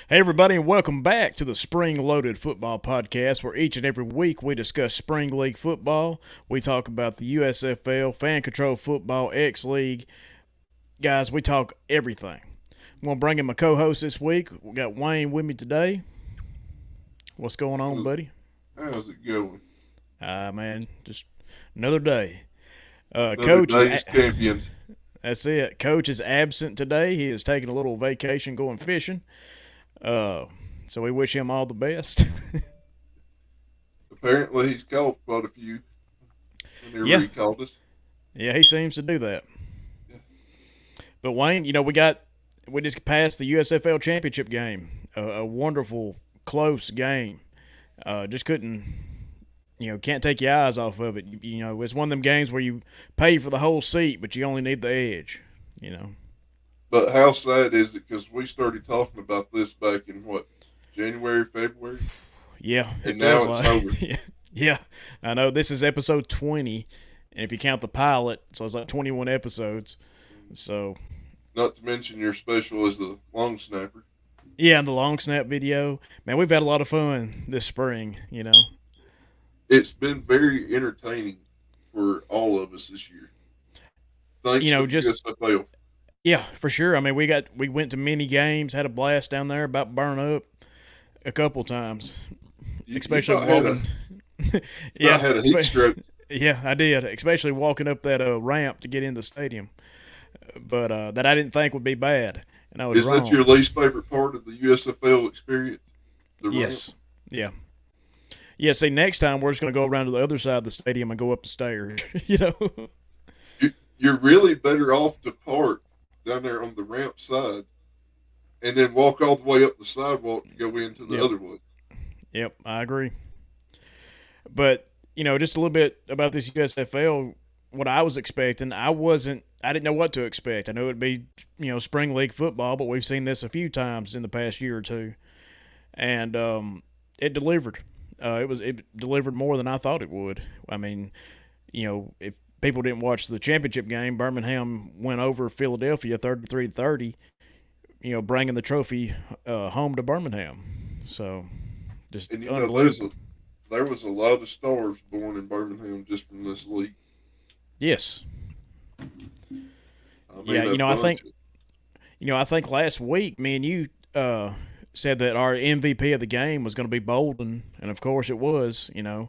Hey, everybody, and welcome back to the Spring Loaded Football Podcast, where each and every week we discuss Spring League football. We talk about the USFL, fan control football, X League. Guys, we talk everything. I'm going to bring in my co host this week. We got Wayne with me today. What's going on, buddy? How's it going? Man, just another day. Another Coach is. day's champions. That's it. Coach is absent today. He is taking a little vacation going fishing. Uh, so we wish him all the best. Apparently, he's caught quite a few whenever Yeah, he called us. yeah, he seems to do that. Yeah. But Wayne, we just passed the USFL championship game, a wonderful close game. Just couldn't, can't take your eyes off of it. It's one of them games where you pay for the whole seat, but you only need the edge. You know. But how sad is it? Because we started talking about this back in what, January, February? Yeah, it And feels now it's like. over. Yeah, I know. This is episode 20, and if you count the pilot, so it's like 21 episodes. So Not to mention your special as the long snapper. yeah, and the long snap video, man, we've had a lot of fun this spring. It's been very entertaining for all of us this year. Thanks to the Just USFL. yeah, for sure. I mean, we went to many games, had a blast down there, about burn up a couple times, You especially about had walking. about Yeah, had a heat stroke. yeah, I did, especially walking up that ramp to get in the stadium. But that I didn't think would be bad, and I was Is that your wrong. least favorite part of the USFL experience? The ramp? Yes, yeah, yeah. See, next time we're just gonna go around to the other side of the stadium and go up the stairs. you know. You're really better off to park down there on the ramp side and then walk all the way up the sidewalk to go into the Yep, other one. yep, I agree. But just a little bit about this USFL. What I was expecting, I wasn't. I didn't know what to expect. I knew it'd be spring league football, but we've seen this a few times in the past year or two, and it delivered. It delivered more than I thought it would. I mean, if people didn't watch the championship game, Birmingham went over Philadelphia 33-30. Bringing the trophy home to Birmingham. So just And unbelievable. there was a lot of stars born in Birmingham just from this league. Yes. I Yeah. mean, a bunch. I think last week me and you said that our MVP of the game was going to be Bolden, and of course it was. Mhm.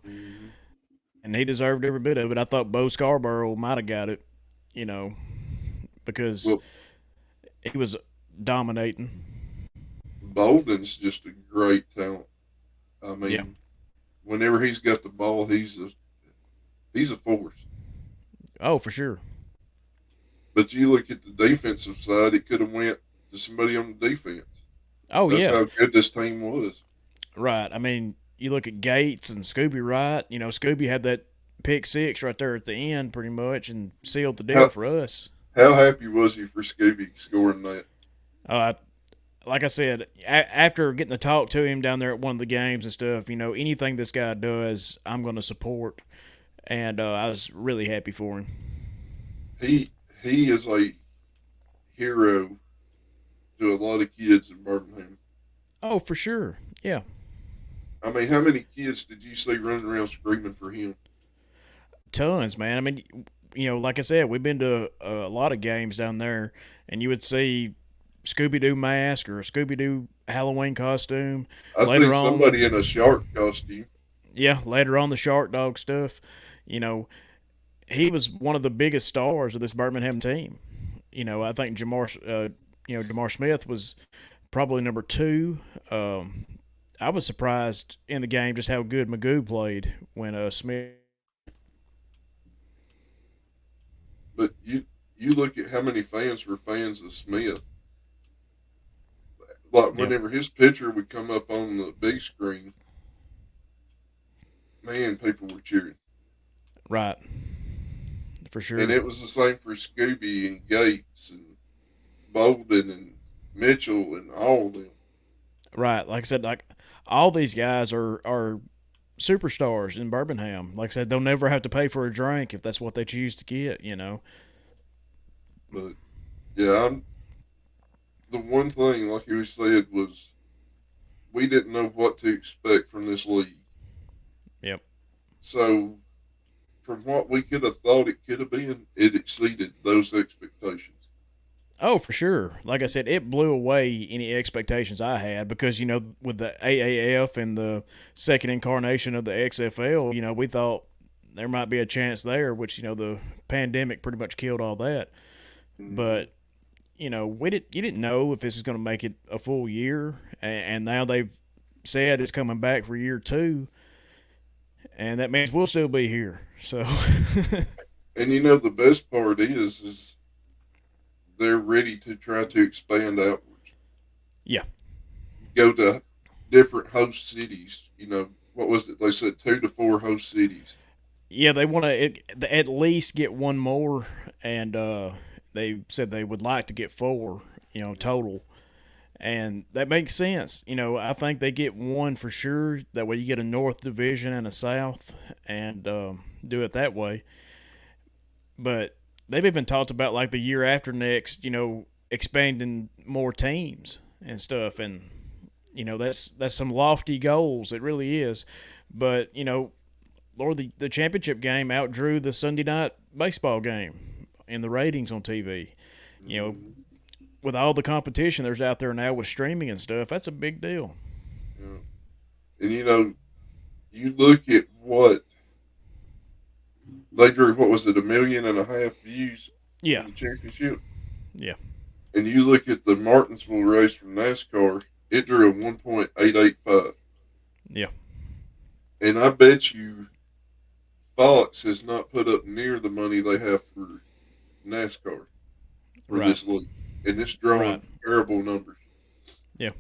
And he deserved every bit of it. I thought Bo Scarborough might have got it. You know, because Well, he was dominating. Bolden's just a great talent. I Yeah. mean, whenever he's got the ball, he's a force. Oh, for sure. But you look at the defensive side, it could have went to somebody on the defense. Oh That's yeah. how good this team was. Right. I mean, you look at Gates and Scooby Wright. Scooby had that pick six right there at the end, pretty much, and sealed the deal How for us. how happy was he for Scooby scoring that? Uh, like I said, after getting to talk to him down there at one of the games and stuff, anything this guy does, I'm going to support, and I was really happy for him. He is a hero to a lot of kids in Birmingham. Oh, for sure. Yeah, I mean, how many kids did you see running around screaming for him? tons, man. I mean, like I said, we've been to a lot of games down there, and you would see Scooby Doo mask or a Scooby Doo Halloween costume. I Later think on, somebody in a shark costume. yeah, later on the Shark Dog stuff. You know, he was one of the biggest stars of this Birmingham team. I think Jamar Smith was probably number two. I was surprised in the game just how good Magoo played when Smith. But you look at how many fans were fans of Smith. Like Yeah, whenever his picture would come up on the big screen, man, people were cheering. right, for And sure. it was the same for Scooby and Gates and Bolden and Mitchell and all of them. Right, like I said, like all these guys are superstars in Birmingham. Like I said, they'll never have to pay for a drink if that's what they choose to get. But yeah, the one thing, like you said, was we didn't know what to expect from this league. Yep. So, from what we could have thought it could have been, it exceeded those expectations. Oh, for sure. Like I said, it blew away any expectations I had because, with the AAF and the second incarnation of the XFL, we thought there might be a chance there, which, the pandemic pretty much killed all that. Mm-hmm. But, you didn't know if this was going to make it a full year. And now they've said it's coming back for year two. And that means we'll still be here. So, And the best part is they're ready to try to expand outwards. yeah. Go to different host cities. What was it? They said 2 to 4 host cities. Yeah, they want to at least get one more, and they said they would like to get four, total, and that makes sense. I think they get one for sure. That way, you get a North Division and a South, and do it that way. But they've even talked about like the year after next, expanding more teams and stuff, and that's some lofty goals. It really is, but Lord, the championship game outdrew the Sunday night baseball game in the ratings on TV. You know, Mm-hmm. with all the competition there's out there now with streaming and stuff, that's a big deal. Yeah. And you look at what they drew. What was it? 1.5 million views Yeah, in the championship. yeah, And you look at the Martinsville race from NASCAR. It drew a 1.885. yeah. And I bet you Fox has not put up near the money they have for NASCAR for Right, this league, and it's right. drawing terrible numbers. Yeah,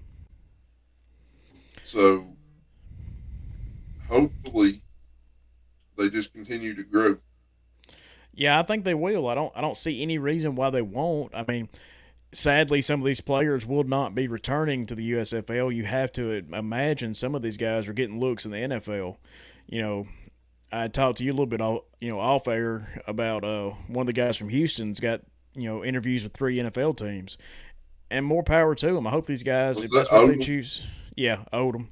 So hopefully they just continue to grow. yeah. I think they will. I don't see any reason why they won't. I mean, sadly, some of these players will not be returning to the USFL. You have to imagine some of these guys are getting looks in the NFL. You know, I talked to you a little bit, off air about one of the guys from Houston's got interviews with three NFL teams, and more power to them. I hope these guys, Was if that that's what they Odom? choose, yeah, Odom.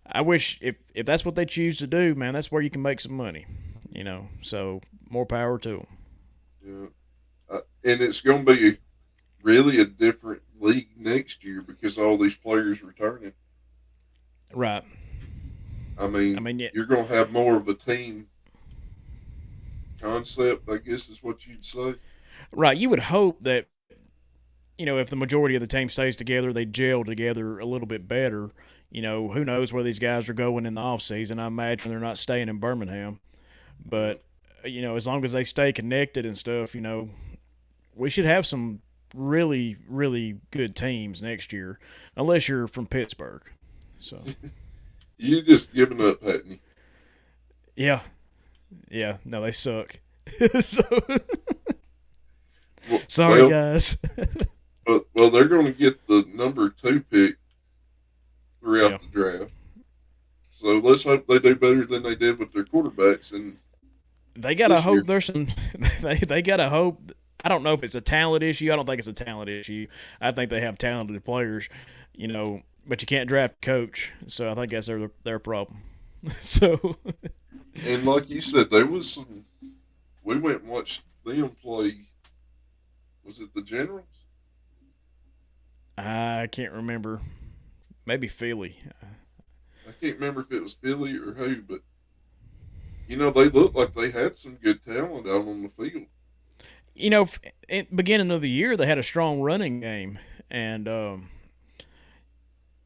I wish if that's what they choose to do, man, that's where you can make some money. So more power to them. Yeah. And it's going to be really a different league next year because all these players returning. Right. I I mean, mean, yeah, you're going to have more of a team concept, I guess is what you'd say. right. You would hope that if the majority of the team stays together, they gel together a little bit better. Who knows where these guys are going in the off season? I imagine they're not staying in Birmingham, Yeah. but as long as they stay connected and stuff, we should have some really, really good teams next year, unless you're from Pittsburgh. So, You just giving up, hadn't you? yeah, yeah, no, they suck. So, sorry, Well, guys. well, they're going to get the number 2 pick Yeah, throughout the draft. So let's hope they do better than they did with their quarterbacks and they gotta this year. hope there's some. They gotta hope. I don't know if it's a talent issue. I don't think it's a talent issue. I think they have talented players, but you can't draft a coach. So I think that's their problem. So And like you said, there was some. We went and watched them play. Was it the Generals? I can't remember. Maybe Philly. I can't remember if it was Philly or who, but they looked like they had some good talent out on the field. At the beginning of the year they had a strong running game, and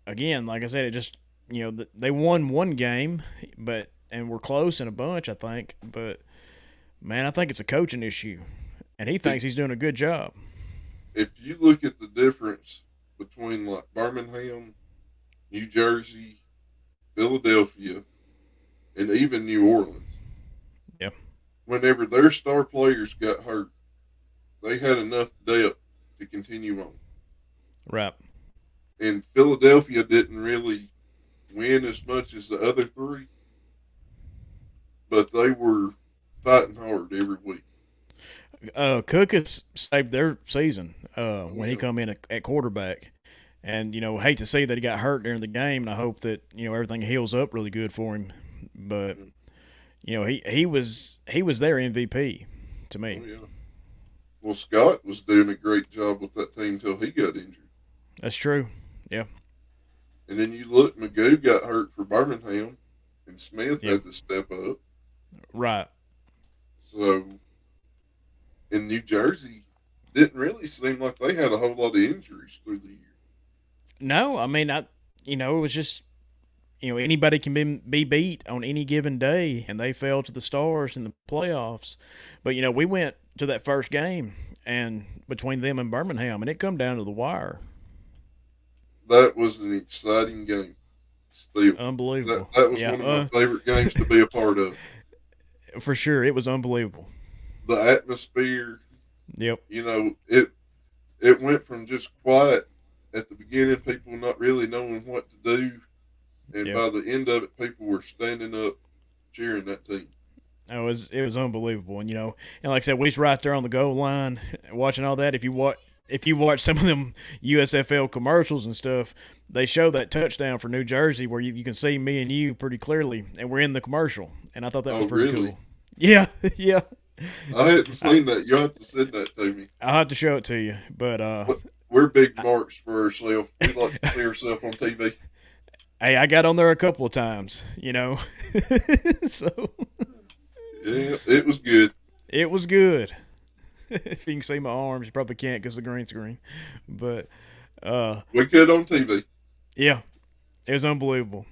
again, like I said, it just they won one game, but and were close in a bunch, I think. But man, I think it's a coaching issue, and he If thinks he's doing a good job. if you look at the difference between like Birmingham, New Jersey, Philadelphia, and even New Orleans, Yeah, whenever their star players got hurt, they had enough depth to continue on. right. And Philadelphia didn't really win as much as the other three, but they were fighting hard every week. Cook has saved their season Oh when he yeah, come in at quarterback, And hate to see that he got hurt during the game, and I hope that everything heals up really good for him. But he was their MVP to me. Oh yeah. Well, Scott was doing a great job with that team till he got injured. That's true. Yeah. And then you look, Magoo got hurt for Birmingham, and Smith Yeah. had to step up. Right. So in New Jersey, didn't really seem like they had a whole lot of injuries through the year. No, I mean, it was just anybody can be beat on any given day, and they fell to the Stars in the playoffs. But we went to that first game, and between them and Birmingham, and it come down to the wire. That was an exciting game. Still, that Unbelievable. that was Yeah, one of my favorite games to be a part of. for sure, it was unbelievable. The atmosphere, Yep. it went from just quiet at the beginning, people not really knowing what to do, and Yep. by the end of it, people were standing up cheering that team. It was unbelievable, and like I said, we was right there on the goal line, watching all that. If you watch some of them USFL commercials and stuff, they show that touchdown for New Jersey where you can see me and you pretty clearly, and we're in the commercial, and I thought that Oh, was pretty really? cool. Yeah, yeah. I hadn't seen that. You have to send that to me. I'll have to show it to you, but We're big marks for ourselves. We like to see ourselves on TV. hey, I got on there a couple of times, so Yeah, it was good. it was good. If you can see my arms, you probably can't because of the green screen, but We could on TV. yeah, it was unbelievable.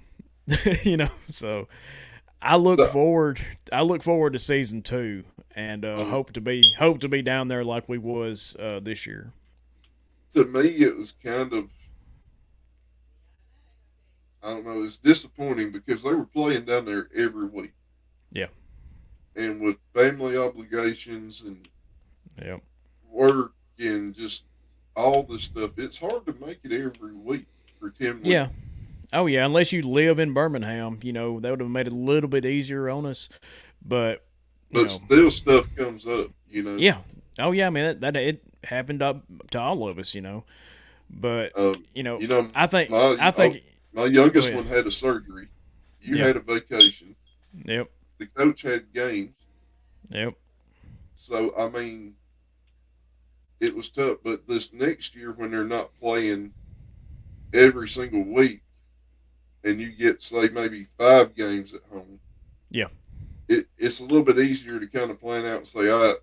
So I look The, forward. I look forward to season 2, and um, hope to be down there like we was this year. to me, it was kind of, I don't know, it's disappointing because they were playing down there every week. Yeah, And with family obligations and yeah, work and just all this stuff, it's hard to make it every week for 10 weeks. yeah. Oh yeah, unless you live in Birmingham, that would have made it a little bit easier on us. But you But know, still, stuff comes up. yeah. Oh yeah, I mean that it happened up to all of us. But Um, you know, you know, I think my, I oh, think my go youngest ahead. one had a surgery. You Yeah. had a vacation. Yep. The coach had games. Yep. So, I mean, it was tough. But this next year, when they're not playing every single week, and you get, say, maybe 5 games at home, Yeah. it's a little bit easier to kind of plan out and say, all right,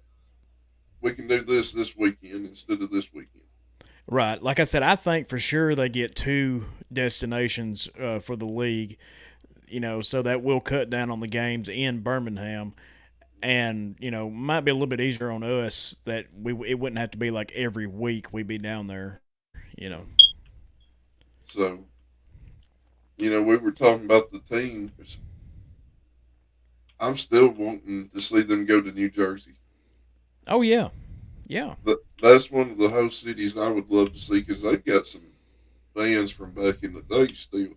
we can do this weekend instead of this weekend. Right. Like I said, I think for sure they get 2 destinations for the league. So that will cut down on the games in Birmingham, and might be a little bit easier on us that it wouldn't have to be like every week we'd be down there. You know. So, we were talking about the team. I'm still wanting to see them go to New Jersey. Oh yeah. Yeah. That's one of the host cities I would love to see because they've got some fans from back in the day still.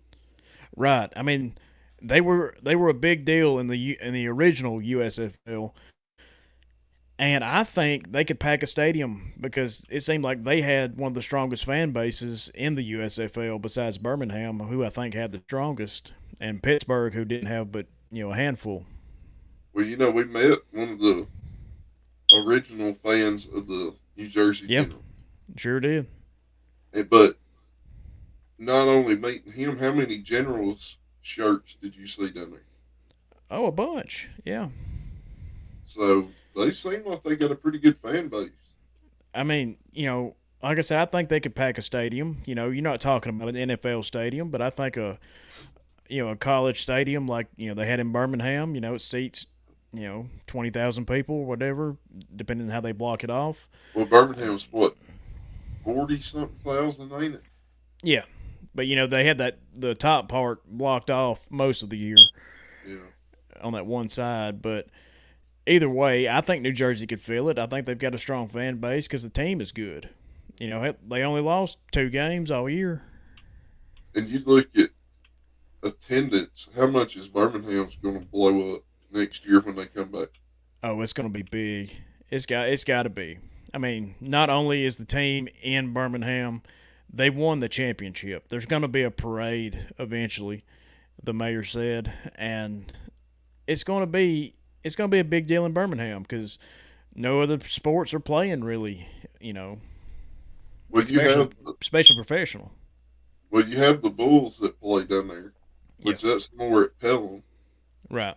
Right. I mean, they were a big deal in the original USFL, and I think they could pack a stadium because it seemed like they had one of the strongest fan bases in the USFL besides Birmingham, who I think had the strongest, and Pittsburgh, who didn't have but a handful. Well, we met one of the original fans of the New Jersey Yeah, General. sure did. But not only meeting him, how many Generals shirts did you see down there? Oh, a bunch. Yeah. So they seem like they got a pretty good fan base. I mean, like I said, I think they could pack a stadium. You're not talking about an NFL stadium, but I think a college stadium like they had in Birmingham. It seats 20,000 people or whatever, depending on how they block it off. Well, Birmingham's what, 40 something thousand, ain't it? Yeah, but they had the top part blocked off most of the year Yeah. on that one side. But either way, I think New Jersey could feel it. I think they've got a strong fan base because the team is good. They only lost 2 games all year. And you look at attendance, how much is Birmingham's going to blow up next year when they come back? Oh, it's going to be big. It's got to be. I mean, not only is the team in Birmingham, they won the championship. There's going to be a parade eventually, the mayor said, and it's going to be a big deal in Birmingham because no other sports are playing really, you know, Well, you especially have professional. the Bulls that play down there, Yeah, which that's more at Pelham, right,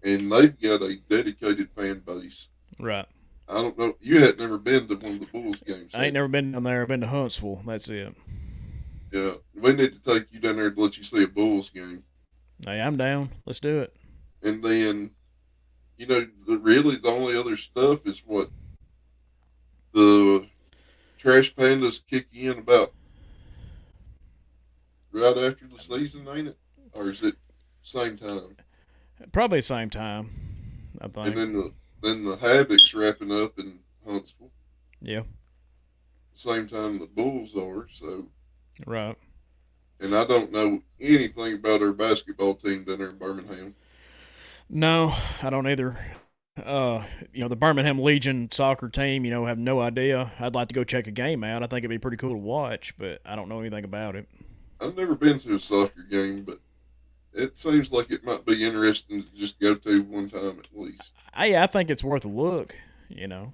and they've got a dedicated fan base. right. I don't know. You had never been to one of the Bulls games, I had ain't you? never been down there. I've been to Huntsville. That's it. Yeah, we need to take you down there to let you see a Bulls game, Hey, I'm down. Let's do it. and then really the only other stuff is what the Trash Pandas kick in about right after the season, ain't it? Or is it same time? Probably same time, I And think. then the Havoc's wrapping up in Huntsville, Yeah, same time the Bulls are. So, right. and I don't know anything about our basketball team down there in Birmingham. No, I don't either. The Birmingham Legion soccer team, have no idea. I'd like to go check a game out. I think it'd be pretty cool to watch, but I don't know anything about it. I've never been to a soccer game, but it seems like it might be interesting to just go to one time at least. I think it's worth a look. You know,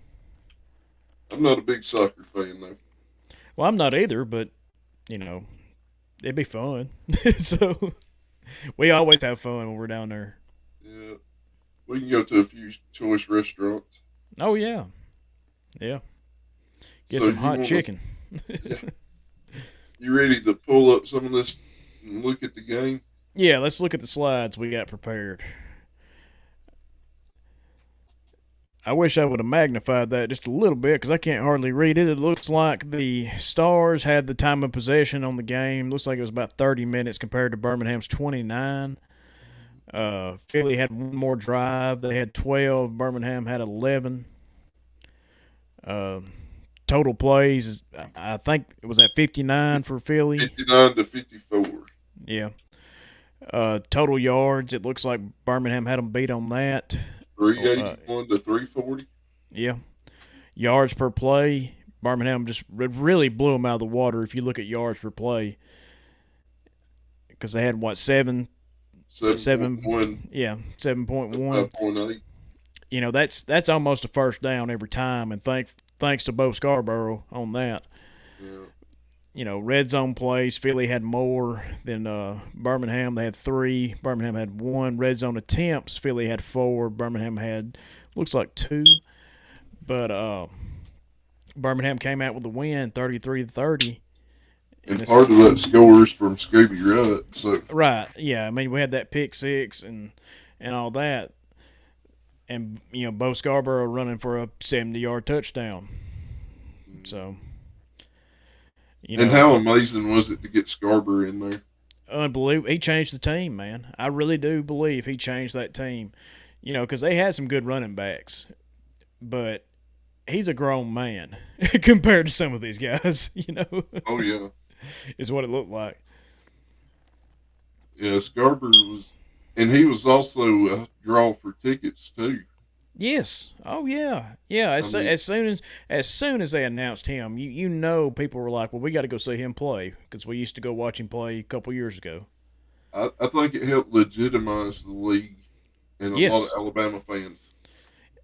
I'm not a big soccer fan though. well, I'm not either, but you know, it'd be fun. So we always have fun when we're down there. Yeah, we can go to a few choice restaurants. Oh yeah, yeah. Get So some you hot want to? chicken. Yeah, you ready to pull up some of this and look at the game? Yeah, let's look at the slides we got prepared. I wish I would have magnified that just a little bit because I can't hardly read it. It looks like the Stars had the time of possession on the game. Looks like it was about 30 minutes compared to Birmingham's 29. Philly had one more drive. They had 12. Birmingham had 11. Uh, Total plays, I think it was at 59 for Philly. 59-54. Yeah. Total yards, it looks like Birmingham had them beat on that. Three Oh, eighty one to 340. yeah. Yards per play, Birmingham just really blew them out of the water if you look at yards per play. Because they had, what, seven, 7.1 yeah, 7.1. 5.8. That's almost a first down every time, and thanks to Bo Scarborough on that. Yeah. Red zone plays. Philly had more than Birmingham. They had three. Birmingham had one. Red zone attempts. Philly had four. Birmingham had looks like two. But Birmingham came out with the win, 33-30. And And it's part of that score is from Scooby Rudd. So right. Yeah, I mean we had that pick six and all that, and Bo Scarborough running for a 70-yard touchdown. So you and know how amazing was it to get Scarborough in there? unbelievable. He changed the team, man. I really do believe he changed that team. Because they had some good running backs, but he's a grown man compared to some of these guys. Oh yeah, Is what it looked like. yeah. Scarborough was, and he was also a draw for tickets too. Yes. Oh yeah. Yeah. I As, mean, as soon as as soon as they announced him, you people were like, well, we got to go see him play because we used to go watch him play a couple years ago. I think it helped legitimize the league and a lot of Yes. Alabama fans.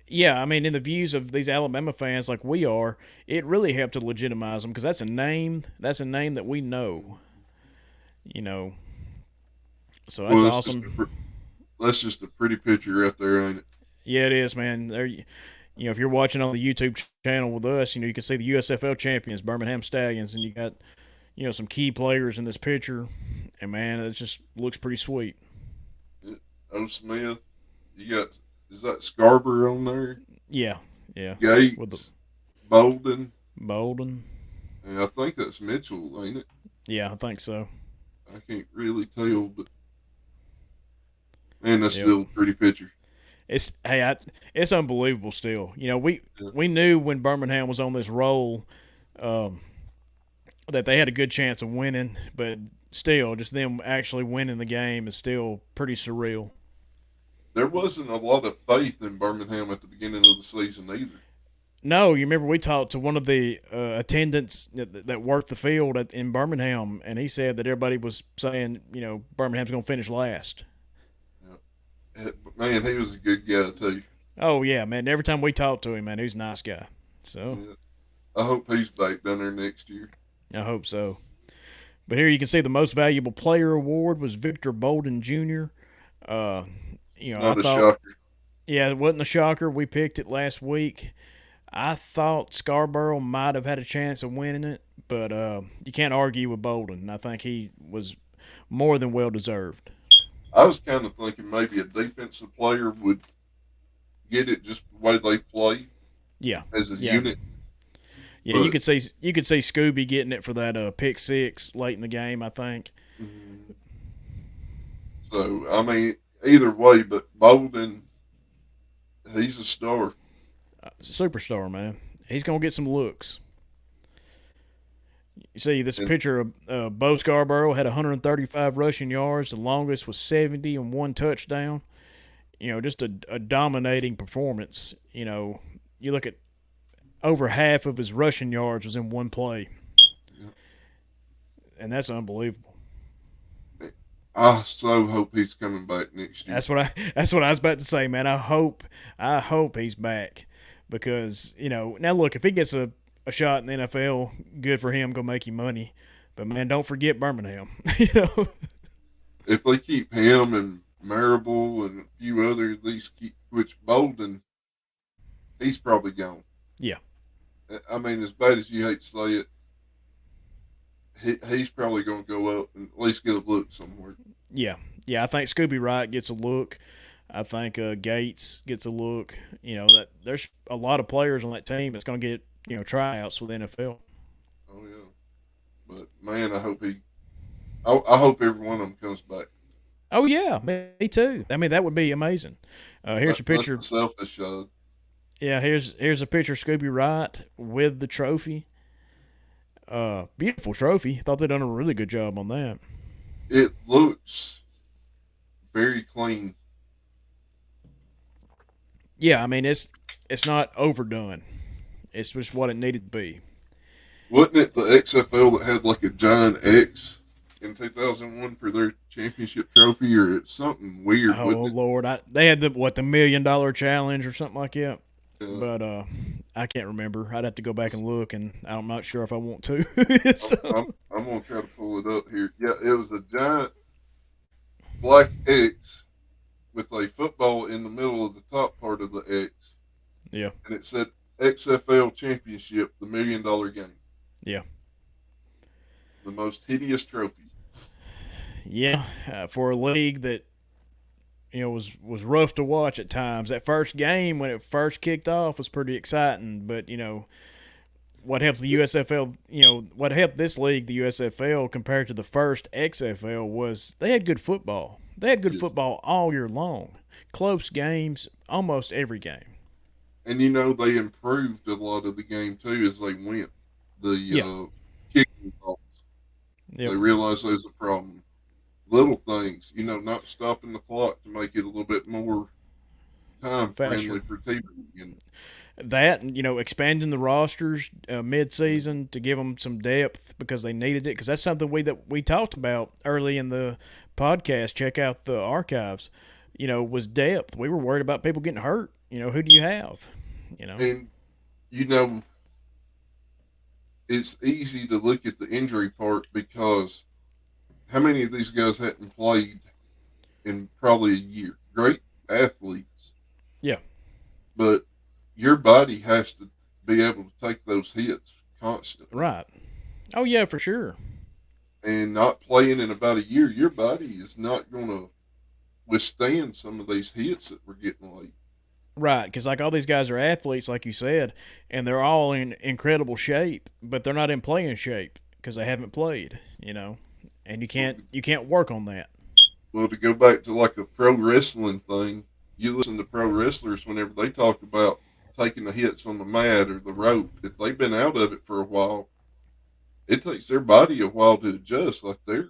Yeah, I mean, in the views of these Alabama fans, like we are, it really helped to legitimize them because that's a name. That's a name that we know. You know, so that's Well, awesome. that's just a pretty picture right there, ain't it? Yeah, it is, man. If you're watching on the YouTube channel with us, you can see the USFL champions, Birmingham Stallions, and you got some key players in this picture, and man, it just looks pretty sweet. O. Smith, you got is that Scarborough on there? Yeah, yeah, with the Gates, Bolden, Bolden. and I think that's Mitchell, ain't it? Yeah, I think so. I can't really tell, but man, that's Yep. still a pretty picture. It's unbelievable. Still, we Yeah. we knew when Birmingham was on this roll, um, that they had a good chance of winning, but still, just them actually winning the game is still pretty surreal. There wasn't a lot of faith in Birmingham at the beginning of the season either. No, you remember we talked to one of the attendants that worked the field in Birmingham, and he said that everybody was saying, Birmingham's going to finish last. But man, he was a good guy too. Oh yeah, man. Every time we talked to him, man, he was a nice guy. So Yeah. I hope he's back down there next year. I hope so. But here you can see the most valuable player award was Victor Bolden Jr. Uh, It's I not a thought, shocker. yeah, it wasn't a shocker. We picked it last week. I thought Scarborough might have had a chance of winning it, but you can't argue with Bolden. I think he was more than well deserved. I was kind of thinking maybe a defensive player would get it just the way they play Yeah, as a yeah, unit. yeah. You But could see Scooby getting it for that pick six late in the game. I think mm, so I mean, either way, but Bolden, he's a star. superstar man. He's gonna get some looks. You see this And picture of Bo Scarborough had 135 rushing yards. The longest was 70 and one touchdown. Just a dominating performance. You look at over half of his rushing yards was in one play, and that's unbelievable. I so hope he's coming back next year. That's what I was about to say, man. I hope he's back because now look, if he gets a shot in the NFL, good for him. Go make you money, but man, don't forget Birmingham. you know, If they keep him and Marable and a few others, which Bolden, he's probably gone. yeah, I mean, as bad as you hate to say it, he's probably going to go up and at least get a look somewhere. yeah, yeah. I think Scooby Wright gets a look. I think Gates gets a look. That there's a lot of players on that team that's going to get tryouts with the NFL. Oh yeah, but man, I hope every one of them comes back. Oh yeah, me too. I mean, that would be amazing. Here's a That's picture. the selfish side. Yeah, here's a picture of Scooby Wright with the trophy. Beautiful trophy. Thought they done a really good job on that. It looks very clean. Yeah, I mean it's not overdone. It's just what it needed to be. Wasn't it the XFL that had like a giant X in 2001 for their championship trophy, or it's something weird, Oh wasn't it? Lord, they had the $1 million challenge or something like that. Uh, But I can't remember. I'd have to go back and look, and I'm not sure if I want to. I'm, I'm, so, I'm gonna try to pull it up here. Yeah, it was a giant black X with a football in the middle of the top part of the X, yeah, and it said XFL Championship, the $1 million game, yeah, the most hideous trophy. yeah. For a league that was rough to watch at times. That first game when it first kicked off was pretty exciting, but what helped the USFL, what helped this league, the USFL, compared to the first XFL was they had good football. They had good Yes. football all year long. Close games, almost every game. And they improved a lot of the game too as they went. The Yeah. kicking calls, Yep. they realized there's a problem. Little things, not stopping the clock to make it a little bit more time Faster. friendly for TV. And That, expanding the rosters mid-season to give them some depth because they needed it. Because that's something we talked about early in the podcast. Check out the archives. Was depth. We were worried about people getting hurt. Who do you have? You know. and you know, it's easy to look at the injury part because how many of these guys hadn't played in probably a year? Great athletes, Yeah. but your body has to be able to take those hits constantly. Right. Oh yeah, for sure. And not playing in about a year, your body is not going to withstand some of these hits that we're getting late. Right, because like all these guys are athletes, like you said, and they're all in incredible shape, but they're not in playing shape because they haven't played. And you Well, can't work on that. well, to go back to like a pro wrestling thing, you listen to pro wrestlers whenever they talk about taking the hits on the mat or the rope. If they've been out of it for a while, it takes their body a while to adjust. Like they're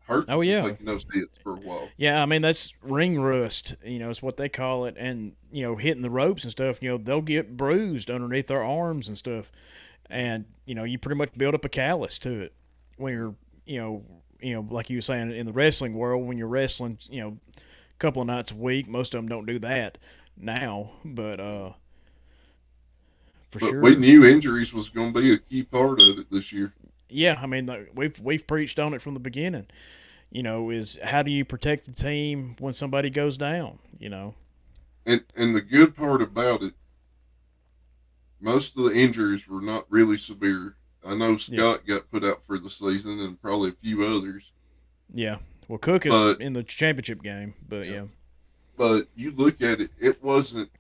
hurting Oh from yeah, taking those hits for a while. yeah. I mean that's ring rust. Is what they call it, and hitting the ropes and stuff. They'll get bruised underneath their arms and stuff, and you pretty much build up a callus to it when you're you know like you were saying in the wrestling world when you're wrestling a couple of nights a week. Most of them don't do that now, but for But we sure. knew injuries was going to be a key part of it this year. Yeah, I mean we've preached on it from the beginning. Is how do you protect the team when somebody goes down? And the good part about it, most of the injuries were not really severe. I know Yeah, Scott got put out for the season and probably a few others. yeah. Well, Cook is But in the championship game, but yeah, yeah, but you look at it, it wasn't,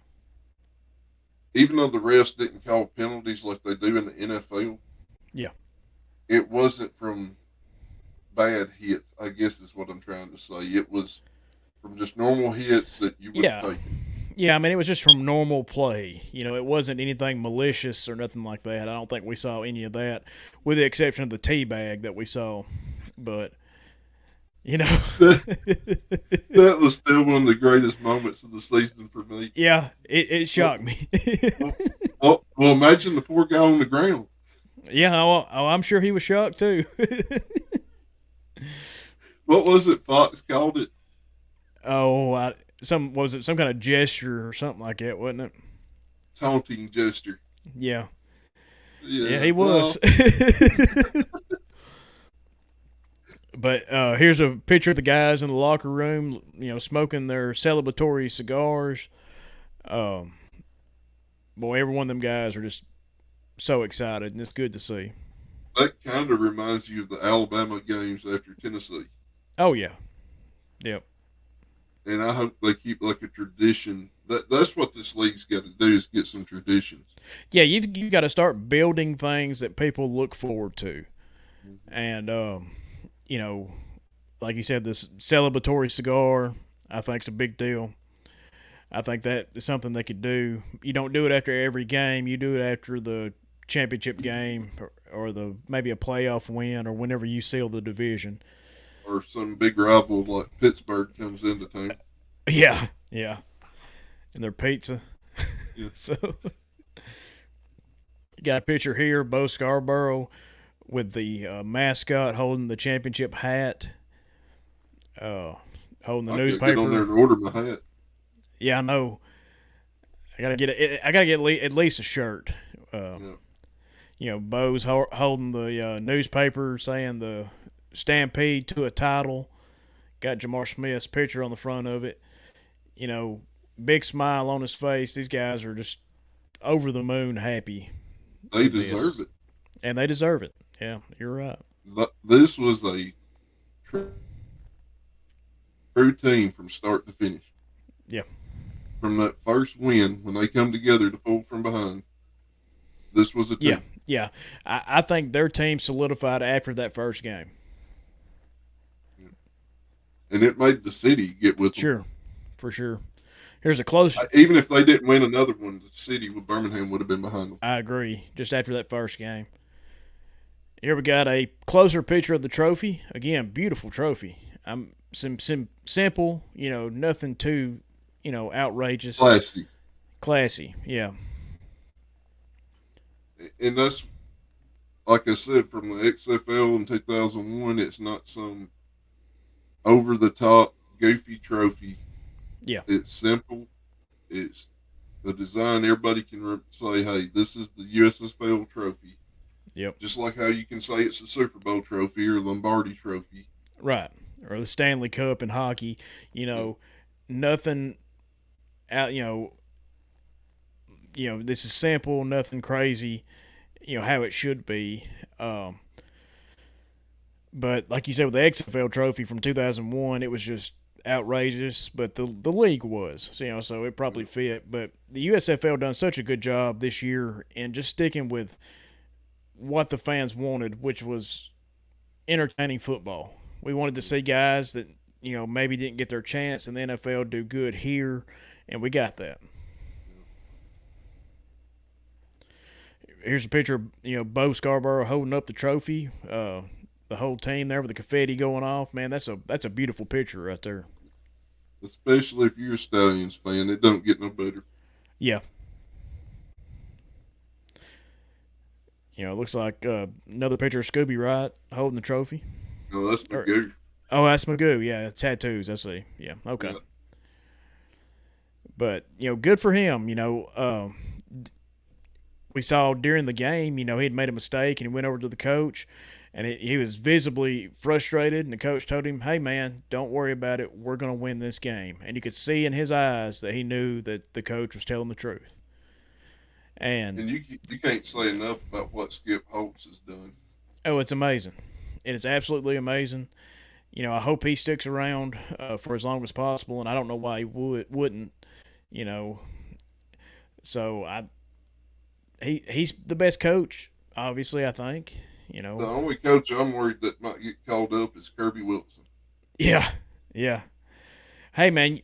even though the refs didn't call penalties like they do in the NFL, yeah, it wasn't from bad hits, I guess is what I'm trying to say. It was from just normal hits that you would have yeah, taken. yeah. I mean, it was just from normal play. It wasn't anything malicious or nothing like that. I don't think we saw any of that, with the exception of the tea bag that we saw. But you know, That was still one of the greatest moments of the season for me. yeah, it Well, shocked me. well, imagine the poor guy on the ground. Yeah, I'm sure he was shocked too. What was it Fox called it? Oh, some was it some kind of gesture or something like that, wasn't it? Taunting gesture. Yeah, yeah, Yeah, he well, was. But here's a picture of the guys in the locker room, smoking their celebratory cigars. Um, Boy, every one of them guys are just so excited, and it's good to see. that kind of reminds you of the Alabama games after Tennessee. Oh yeah, yep, And I hope they keep like a tradition. That's what this league's got to do is get some traditions. yeah. You got to start building things that people look forward to, Mm-hmm. and you know, like you said, this celebratory cigar, I think, is a big deal. I think that is something they could do. You don't do it after every game. You do it after the championship game or the maybe a playoff win or whenever you seal the division. Or some big rival like Pittsburgh comes into town. Yeah, yeah, and their pizza. Yeah. So you got a picture here, Bo Scarborough with the mascot holding the championship hat, uh, holding the I gotta get on there newspaper. and order my hat. Yeah, I know. I gotta get at least a shirt. Uh, Yeah. Bo's holding the newspaper saying the Stampede to a title. Got Jamar Smith's picture on the front of it. You know, Big smile on his face. These guys are just over the moon happy They with deserve this, it. and they deserve it. Yeah, you're right. This was a true team from start to finish. Yeah, From that first win, when they come together to pull from behind, this was a yeah, team. yeah. I think their team solidified after that first game. And it made the city get with them. Sure, for sure. Here's a close. Even if they didn't win another one, the city with Birmingham would have been behind them. I agree. Just after that first game. Here we got a closer picture of the trophy. Again, beautiful trophy. Some simple, nothing too, outrageous, Classy. classy. Yeah, And that's, like I said, from the XFL in 2001, it's not some over the top, goofy trophy. yeah, It's simple. It's the design. Everybody can say, hey, this is the USFL trophy. yep, Just like how you can say it's a Super Bowl trophy or Lombardi trophy. right. Or the Stanley Cup in hockey. Yeah. Nothing out. This is simple, nothing crazy. How it should be. Um, but like you said with the XFL trophy from 2001, it was just outrageous. But the league was, so it probably fit. But the USFL done such a good job this year in just sticking with what the fans wanted, which was entertaining football. We wanted to see guys that maybe didn't get their chance in the NFL do good here, and we got that. Here's a picture of Bo Scarborough holding up the trophy. the whole team there with the confetti going off. Man, that's a beautiful picture right there. Especially if you're a Stallions fan, it don't get no better. Yeah, it looks like another picture of Scooby Wright holding the trophy. No, that's Or Magoo. oh, that's Magoo. Yeah, tattoos. I see. Yeah, okay. Yeah, But good for him. We saw during the game, he'd made a mistake and he went over to the coach, and he was visibly frustrated. And the coach told him, "Hey, man, don't worry about it. We're going to win this game." And you could see in his eyes that he knew that the coach was telling the truth. And and you can't say enough about what Skip Holtz has done. oh, it's amazing. It is absolutely amazing. I hope he sticks around for as long as possible, and I don't know why he wouldn't. You know, so he's the best coach, obviously. I think. The only coach I'm worried that might get called up is Kirby Wilson. Yeah, yeah. Hey, man,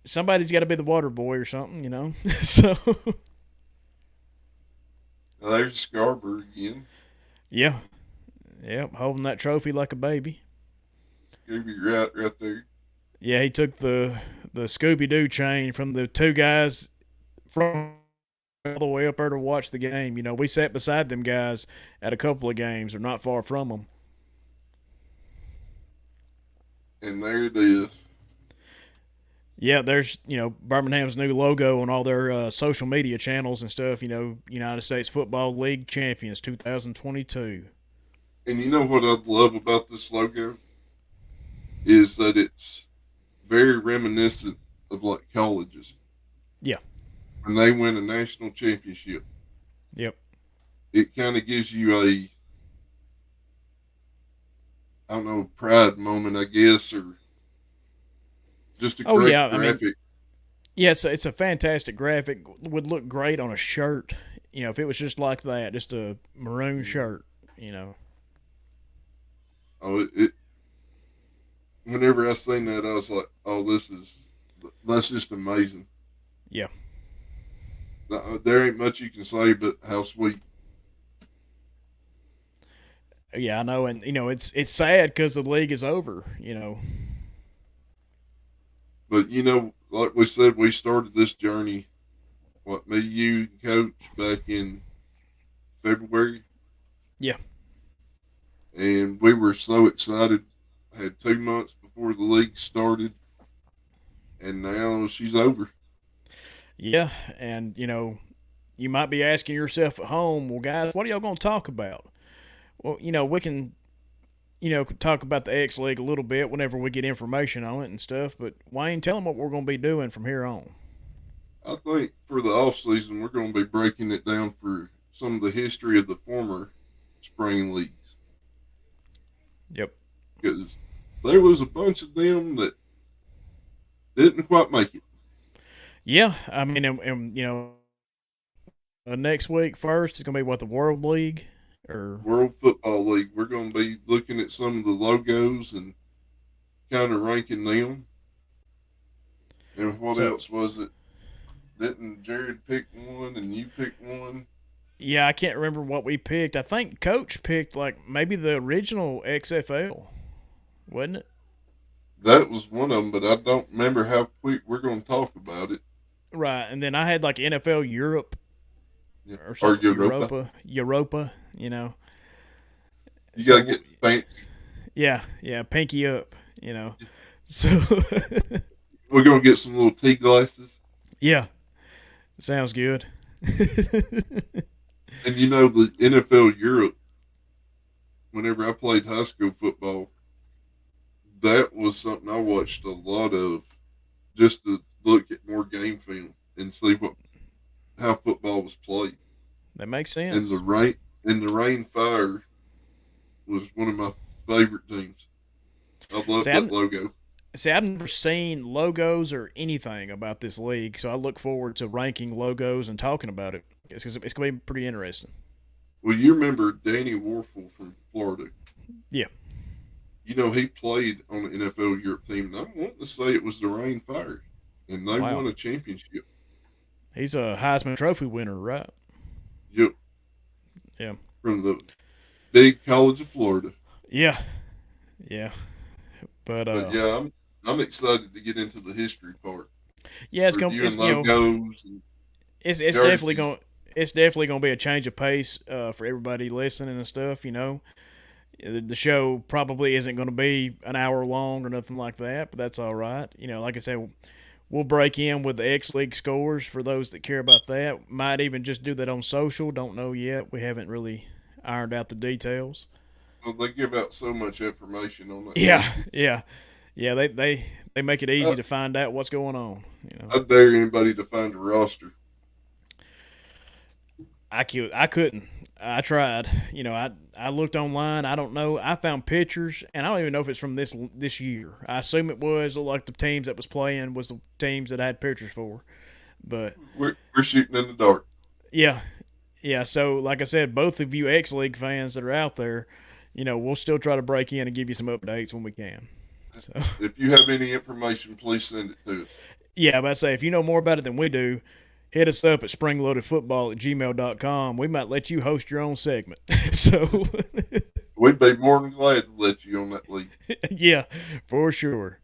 somebody's got to be the water boy or something. So Now, there's Scarborough again. yeah, yeah, holding that trophy like a baby. Scooby right there. Yeah, he took the Scooby Doo chain from the two guys from all the way up there to watch the game. We sat beside them guys at a couple of games, or not far from them. And there it is. Yeah, there's Birmingham's new logo on all their social media channels and stuff. United States Football League champions 2022. And you know what I love about this logo is that it's very reminiscent of like colleges Yeah. when they win a national championship. Yep. It kind of gives you a, I don't know, pride moment, I guess, or just a Oh great yeah. I mean, graphic. yes, it's a fantastic graphic. Would look great on a shirt. If it was just like that, just a maroon shirt. Oh, whenever I seen that, I was like, oh, that's just amazing. Yeah. There ain't much you can say, but how sweet. Yeah, I know, and it's sad because the league is over. But like we said, we started this journey. What, me, you, and Coach, back in February, Yeah. and we were so excited. Had 2 months before the league started, and now she's over. Yeah, and you might be asking yourself at home, well, guys, what are y'all going to talk about? Well, we can talk about the X League a little bit whenever we get information on it and stuff. But Wayne, tell them what we're going to be doing from here on. I think for the off season, we're going to be breaking it down for some of the history of the former spring leagues Yep. because there was a bunch of them that didn't quite make it. Yeah, I mean, and next week first is going to be what, the World League or World Football League. We're going to be looking at some of the logos and kind of ranking them. And what so. else was it? Didn't Jared pick one and you picked one? Yeah, I can't remember what we picked. I think Coach picked like maybe the original XFL, wasn't it? That was one of them, but I don't remember how quick we're going to talk about it. Right, and then I had like NFL Europe Yeah. or Or something, Europa. Europa. You got to So get fancy. yeah, pinky up. So We're going to get some little tea glasses. yeah, sounds good. And the NFL Europe, whenever I played high school football, that was something I watched a lot of just to look at more game film and see how football was played. That makes And the sense. rain fire was one of my favorite teams. I love See, that I've, logo. I've never seen logos or anything about this league, so I look forward to ranking logos and talking about it. It's going to be pretty interesting. Well, you remember Danny Warfel from Florida. Yeah. He played on the NFL Europe team, and I'm wanting to say it was the Rain Fire, and they Wow. won a championship. He's a Heisman Trophy winner, right? Yep, Yeah. from the big college of Florida. Yeah, yeah, but But yeah, I'm excited to get into the history part, yeah, reviewing logos and it's definitely jerseys. going it's definitely going to be a change of pace for everybody listening and stuff. The show probably isn't going to be an hour long or nothing like that, but that's all right. Like I said, we'll break in with the X League scores for those that care about that. Might even just do that on social. Don't know yet. We haven't really ironed out the details. Well, they give out so much information on that Yeah, league. It's, yeah, yeah. They make it I, easy to find out what's going on. I dare anybody to find a roster. I couldn't. I tried. I looked online. I don't know. I found pictures, and I don't even know if it's from this year. I assume it was. Looked like the teams that was playing was the teams that I had pictures for. But We're shooting in the dark. yeah, yeah. So like I said, both of you X League fans that are out there, we'll still try to break in and give you some updates when we can. So If you have any information, please send it to us. yeah, but I say if you know more about it than we do, hit us up at springloadedfootball@gmail.com. We might let you host your own segment. So, We'd be more than glad to let you on that league. yeah, for sure.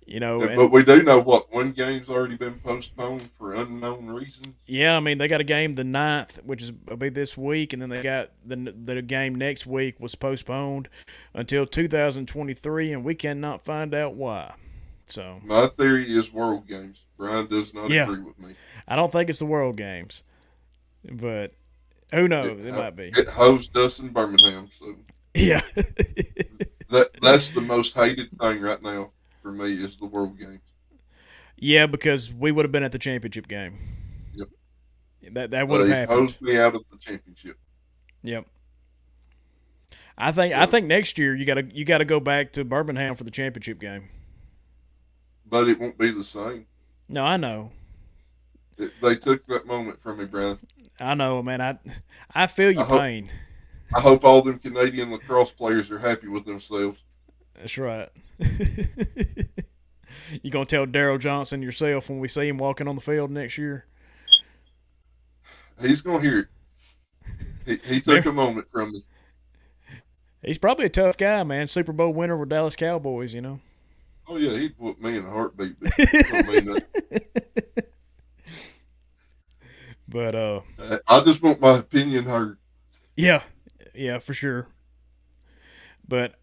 But And we do know what one game's already been postponed for unknown reasons. yeah, I mean, they got a game the 9th, which is will be this week, and then they got the game next week was postponed until 2023, and we cannot find out why. So, My theory is world games. Brian does not yeah, agree with me. I don't think it's the World Games, but who It knows? It might be. it hosts us in Birmingham, so Yeah. that's the most hated thing right now for me is the world games. Yeah, because we would have been at the championship game. Yep, That would have they happened. hosed me out of the championship, Yep. I think next year you gotta go back to Birmingham for the championship game. but it won't be the same. No, I know. They took that moment from me, Brian. I know, man. I feel I your hope pain. I hope all them Canadian lacrosse players are happy with themselves. That's right. You gonna tell Daryl Johnson yourself when we see him walking on the field next year? He's gonna hear it. He took Man, a moment from me. he's probably a tough guy, man. Super Bowl winner with Dallas Cowboys. Oh yeah, he'd whoop me in a heartbeat, but I don't mean that. But I just want my opinion heard. yeah, yeah, for sure. But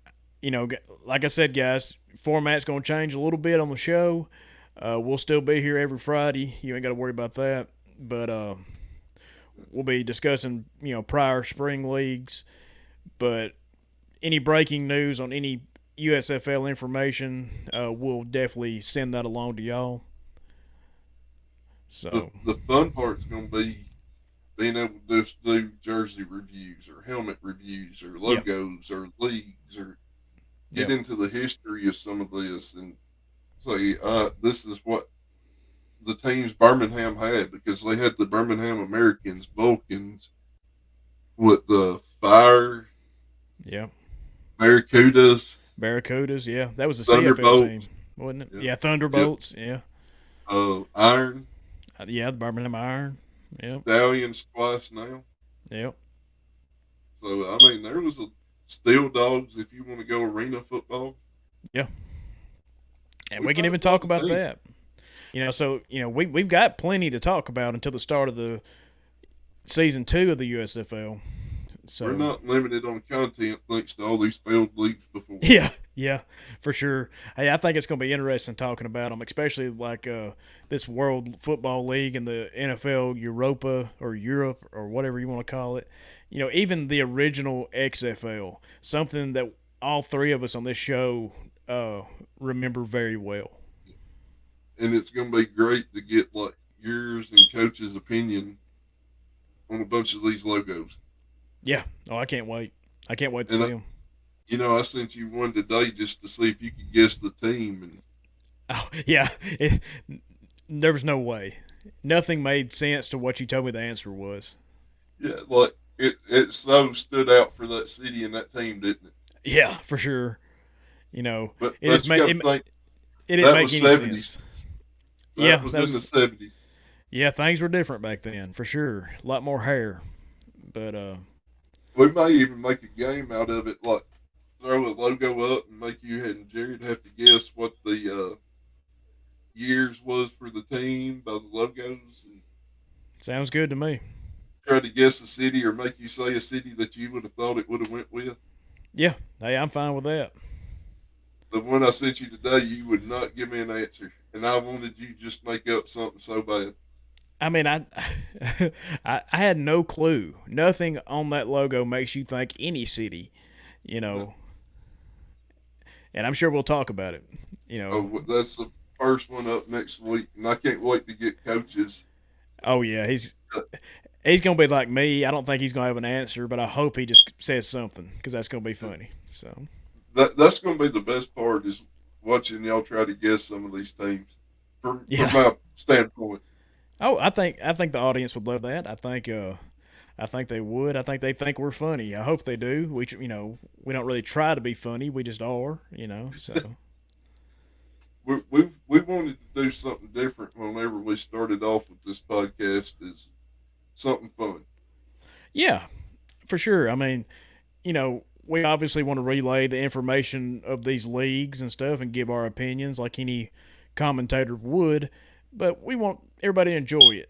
like I said, guys, format's gonna change a little bit on the show. We'll still be here every Friday. You ain't got to worry about that. But we'll be discussing prior spring leagues. But any breaking news on any USFL information, we'll definitely send that along to y'all. The So the fun part's gonna be being able to just do jersey reviews or helmet reviews or yeah, logos or leagues or get yep, into the history of some of this and say, this is what the teams Birmingham had because they had the Birmingham Americans, Vulcans, with the Fire, yeah. Barracudas, Barracudas, yeah, that was a CFL Thunderbolt, team, wasn't it? yeah, Yeah, yep, Thunderbolts, yeah, Iron, yeah, the Birmingham Iron, yep, Stallions twice now. yep, So I mean, there was a Steel Dogs if you want to go arena football. yeah. And We we can got even quite talk a about team. that. We've got plenty to talk about until the start of the season 2 of the USFL. We're So not limited on content thanks to all these failed leagues before. yeah, yeah, for sure. Hey, I think it's going to be interesting talking about them, especially like this World Football League and the NFL Europa or Europe or whatever you want to call it. Even the original XFL, something that all three of us on this show remember very well. And it's going to be great to get like yours and coach's opinion on a bunch of these logos. Yeah. Oh, I can't wait. I can't wait to And see them. I sent you one today just to see if you could guess the team. And Oh, yeah. There was no way. Nothing made sense to what you told me the answer was. yeah, like it so stood out for that city and that team, didn't it? Yeah, for sure. You know, it just But you made got to think it didn't that make was any 70s. sense. That Yeah, was that in the was 70s. yeah. Things were different back then, for sure. A lot more hair, but We may even make a game out of it, like throw a logo up and make you and Jared have to guess what the years was for the team by the logos and Sounds good to me. try to guess a city or make you say a city that you would have thought it would have went with? Yeah, hey, I'm fine with that. The one I sent you today, you would not give me an answer, and I wanted you to just make up something so bad. I mean, I had no clue. Nothing on that logo makes you think any city, you No. know. And I'm sure we'll talk about it. You know. Oh, that's the first one up next week, and I can't wait to get coaches. Oh yeah, he's gonna be like me. I don't think he's gonna have an answer, but I hope he just says something because that's gonna be funny. So That's going to be the best part is watching y'all try to guess some of these teams from yeah. my standpoint. Oh, I think the audience would love that. I think they would. I think they think we're funny. I hope they do. We don't really try to be funny. We just are. So We wanted to do something different whenever we started off with this podcast. Is something fun. yeah, for sure. I mean, we obviously want to relay the information of these leagues and stuff and give our opinions like any commentator would, but we want everybody to enjoy it.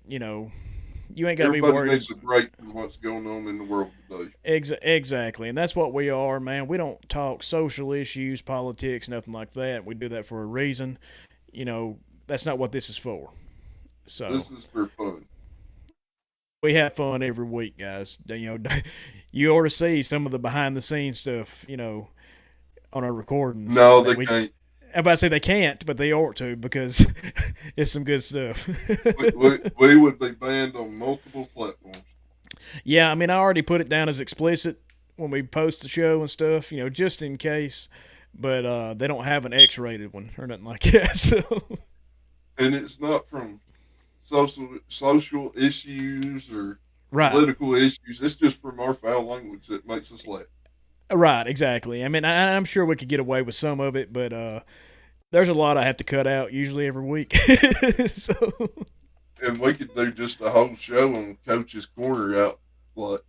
You ain't got to be Everybody worried. needs a break from what's going on in the world today. Exactly, and that's what we are, man. We don't talk social issues, politics, nothing like that. We do that for a reason. That's not what this is for. So This is for fun. we have fun every week, guys. You ought to see some of the behind the scenes stuff. On our recordings No, that they we. can't. I'm about to say they can't, but they ought to because it's some good stuff. We would be banned on multiple platforms. Yeah, I mean, I already put it down as explicit when we post the show and stuff, just in case. But they don't have an X-rated one or nothing like that. So And it's not from social issues or right, political issues. It's just from our foul language that makes us laugh. right, exactly. I mean, I'm sure we could get away with some of it, but there's a lot I have to cut out usually every week. So And we could do just a whole show on Coach's Corner out. Like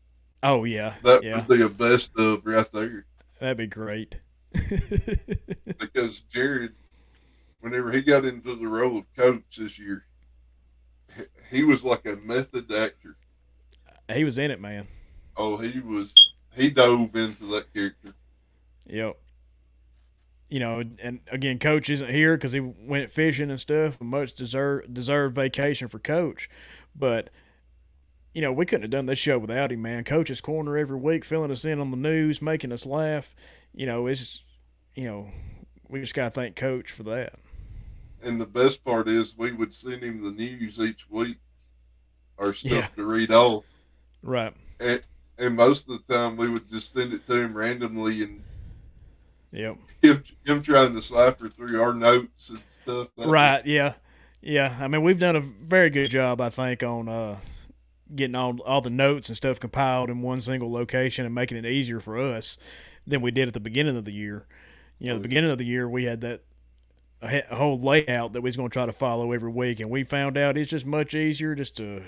oh yeah, that yeah, would be a best of right there. that'd be great. Because Jared, whenever he got into the role of coach this year, he was like a method actor. He was in it, man. Oh, he dove into that character. Yep. And again, coach isn't here because he went fishing and stuff. A much deserved vacation for coach, but we couldn't have done this show without him, man. Coach's Corner every week, filling us in on the news, making us laugh. It's you know, we just gotta thank Coach for that. And the best part is we would send him the news each week, our Yeah, stuff to read off. right. And, and most of the time we would just send it to him randomly and Yep. him trying to cipher through our notes and stuff. That Right. was Yeah. Yeah. I mean, we've done a very good job, I think, on getting all the notes and stuff compiled in one single location and making it easier for us than we did at the beginning of the year. The beginning of the year we had that a whole layout that we was going to try to follow every week, and we found out it's just much easier just to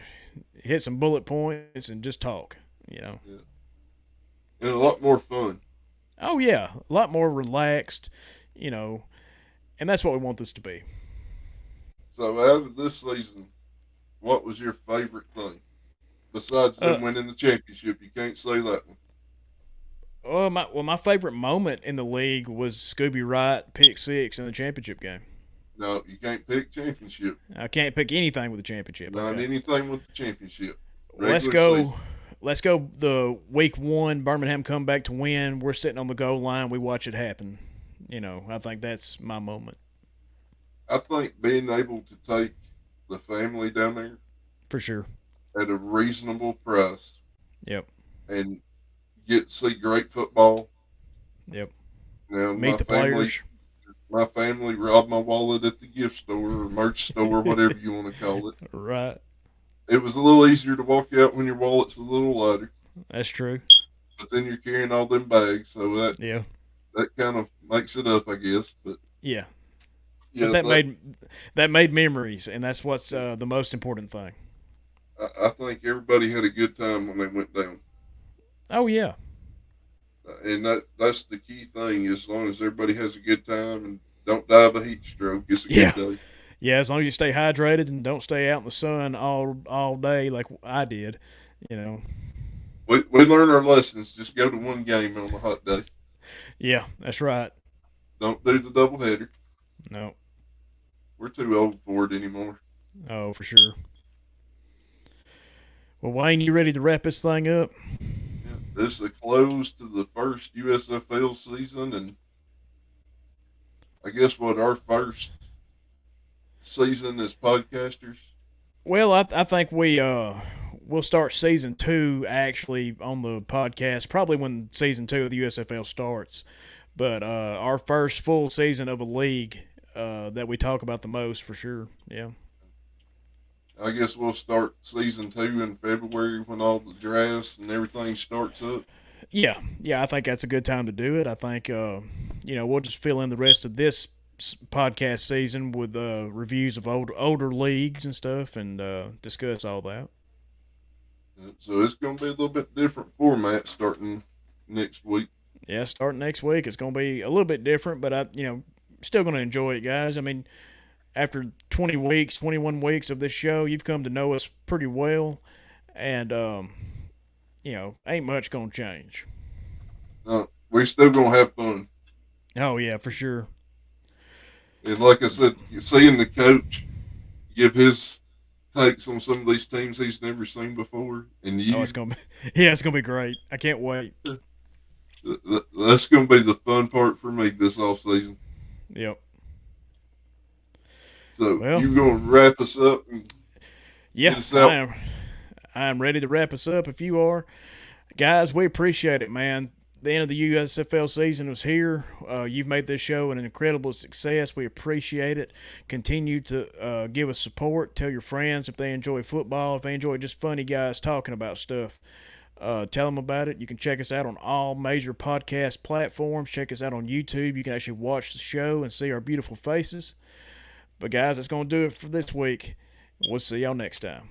hit some bullet points and just talk. yeah. And a lot more fun. Oh yeah, a lot more relaxed. You know, and that's what we want this to be. So out of this season, what was your favorite thing besides Uh, them winning the championship? You can't say that one. my favorite moment in the league was Scooby Wright pick six in the championship game. No, you can't pick championship. I can't pick anything with the championship. Not Okay, anything with the championship. let's Regular season. go. Let's go. The week one, Birmingham come back to win. We're sitting on the goal line. We watch it happen. I think that's my moment I think being able to take the family down there for sure. at a reasonable price Yep. and get to see great football. Yep. Now Meet the players. my family robbed my wallet at the gift store or merch store, whatever you want to call it. Right. It was a little easier to walk out when your wallet's a little lighter, That's true. but then you're carrying all them bags, so Yeah. that kind of makes it up, I guess. But Yeah. But yeah, that made memories, and that's what's the most important thing. I think everybody had a good time when they went down. Oh yeah. And that's the key thing. As long as everybody has a good time and don't die of a heat stroke, it's a good Yeah, day. yeah. As long as you stay hydrated and don't stay out in the sun all day like I did, you know. We learn our lessons. Just go to one game on a hot day. Yeah, that's right. Don't do the doubleheader. No, We're too old for it anymore. oh for sure. Well, Wayne, you ready to wrap this thing up? Yeah, this is a close to the first USFL season, and I guess what our first season as podcasters. Well, I think we'll start season two actually on the podcast probably when season two of the USFL starts. But our first full season of a league that we talk about the most for sure. Yeah. I guess we'll start season two in February when all the drafts and everything starts up. Yeah, yeah, I think that's a good time to do it. I think we'll just fill in the rest of this podcast season with reviews of older leagues and stuff, and discuss all that. So it's going to be a little bit different format starting next week. Yeah, starting next week, it's going to be a little bit different, but still going to enjoy it, guys. I mean, after 20 weeks, 21 weeks of this show, you've come to know us pretty well, and ain't much going to change. We're still going to have fun. Oh yeah, for sure. And like I said, seeing the coach give his takes on some of these teams he's never seen before, and Oh, you, it's gonna be yeah, it's gonna be great. I can't wait. that's going to be the fun part for me this off season. Yep. So Well, you going to wrap us up and get yeah, us I out? am. I am ready to wrap us up. If you are, guys, we appreciate it, man. The end of the USFL season was here. You've made this show an incredible success. We appreciate it. Continue to give us support. Tell your friends if they enjoy football, if they enjoy just funny guys talking about stuff. Tell them about it. You can check us out on all major podcast platforms. Check us out on YouTube. You can actually watch the show and see our beautiful faces. But, guys, that's going to do it for this week. We'll see y'all next time.